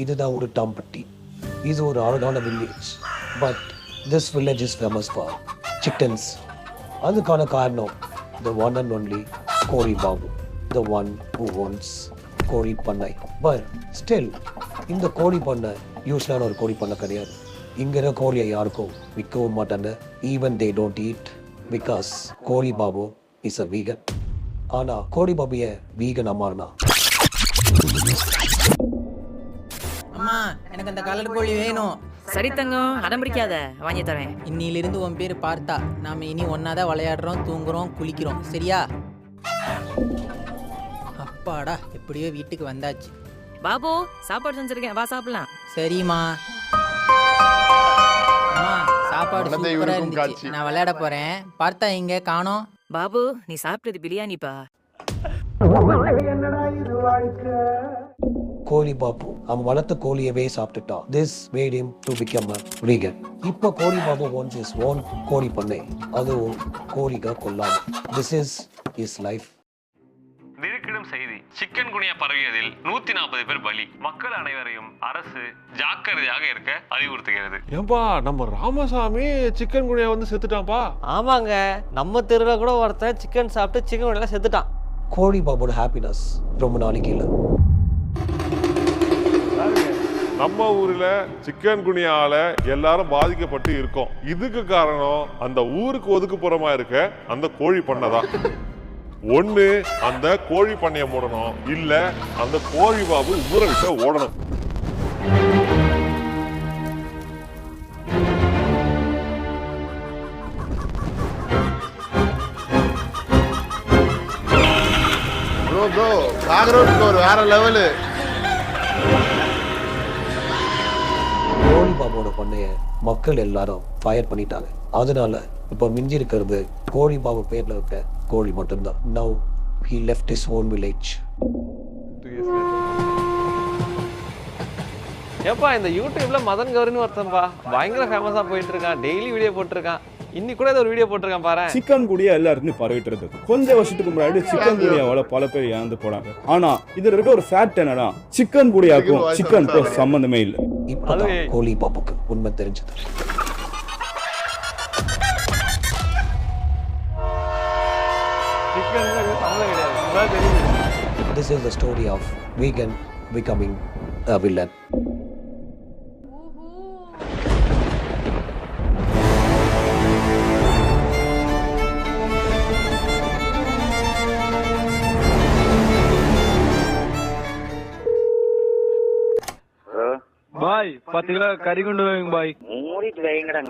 இதுதான் ஒரு டாம்பட்டி. இது ஒரு அழகான village. But this village is famous for chickens. அதுக்கான காரணம் the one and only கோழி Babu, the one who owns கோழி பண்ணை. பட் ஸ்டில் இந்த கோழி பண்ணை யூஸ்வலான ஒரு கோழி பண்ணை கிடையாது. இங்கிற கோழியை யாருக்கும் விற்கவும் மாட்டாங்க. Even they don't eat because கோழி பாபு இஸ் அ வீகன். ஆனா கோழி பாபுய வீகன் அம்மானா அம்மா எனக்கு அந்த கலர் கோழி வேணும். சரி தங்கம், அடம் பிடிக்காத, வாங்கி தரேன். இன்னிலிருந்து உன் பேர் பார்த்தா. நாம இனி ஒன்னாதான் விளையாடுறோம், தூங்குறோம், குளிக்கிறோம், சரியா? அப்பாடா, எப்படியோ வீட்டுக்கு வந்தாச்சு. பாபு, சாப்பாடு செஞ்சிருக்கேன், வா சாப்பிடலாம். சரிம்மா. அம்மா சாப்பாடு சூப்பரா இருந்துச்சு. நான் விளையாட போறேன். பார்த்தா இங்க காணோம். பாபு, நீ சாப்பிட்டது பிரியாணிப்பா. கோழி பாபு அவன் வளர்த்த கோழியவே சாப்பிட்டுட்டான். This made him to become a vegan. இப்போ கோழி பாபு owns his own கோழி பண்ணை. அதுவும் கோழிக கொல்லாம. This is his life. திடுக்கிடும் செய்தி, சிக்கன் குனியா பரவியதில் 140 பேர் பலி. மக்கள் அனைவரையும் அரசு ஜாக்கிரதையாக இருக்க அறிவுறுத்துகிறது. ஏன்பா நம்ம ராமசாமி சிக்கன் குனியா வந்து செத்துட்டான்பா. ஆமாங்க, நம்ம தெருவில் கூட ஒருத்தன் சிக்கன் சாப்பிட்டு சிக்கன் குனியா செத்துட்டான். கோழி பாபோட ஹாப்பினஸ் ரொம்ப நாளைக்கு இல்லை. நம்ம ஊர்ல சிக்கன் குனியால எல்லாரும் பாதிக்கப்பட்டு இருக்கோம். இதுக்கு காரணம் அந்த ஊருக்கு ஒதுக்குப்புறமா இருக்க அந்த கோழி பண்ணை தான். ஒண்ணு அந்த கோழி பண்ணைய மூடணும், இல்ல அந்த கோழி பாபு ஊரை விட்டு ஓடணும். ப்ரோ காக்ரோச் ஒரு வேற லெவலு. கோழி பாபோட பண்ணைய மக்கள் எல்லாரும் ஃபயர் பண்ணிட்டாங்க. அதனால இப்போ மிஞ்சி இருக்கிறது கோழி பாபு பேர்ல இருக்க கோழி மட்டும்தான். Now he left his own village. ஏப்பா இந்த யூடியூப்ல மதன் கௌரின்னு ஒருத்தன்பா பயங்கர ஃபேமஸா போயிட்டு இருக்கான். டெய்லி வீடியோ போட்டிருக்கான். இன்னைக்கு கூட ஒரு வீடியோ போட்டிருக்கான் பாரு. சிக்கன் குடியா எல்லாருக்கும் பரவிட்டு இருக்கு. கொஞ்சம் வருஷத்துக்கு முன்னாடி சிக்கன் குடியாவால பல பேர் இறந்து போனாங்க. ஆனா இதுல இருக்க ஒரு ஃபேக்ட் என்னன்னா சிக்கன் குடியாக்கும் சிக்கனுக்கும் சம்பந்தமே இல்லை. இப்பதான் கோழி பாபுக்கு உண்மை தெரிஞ்சது. This is the story of vegan becoming a villain. Bye 10 kilo கறி கொண்டு வைங்க பாய். மூடிட்டு வைங்கடா.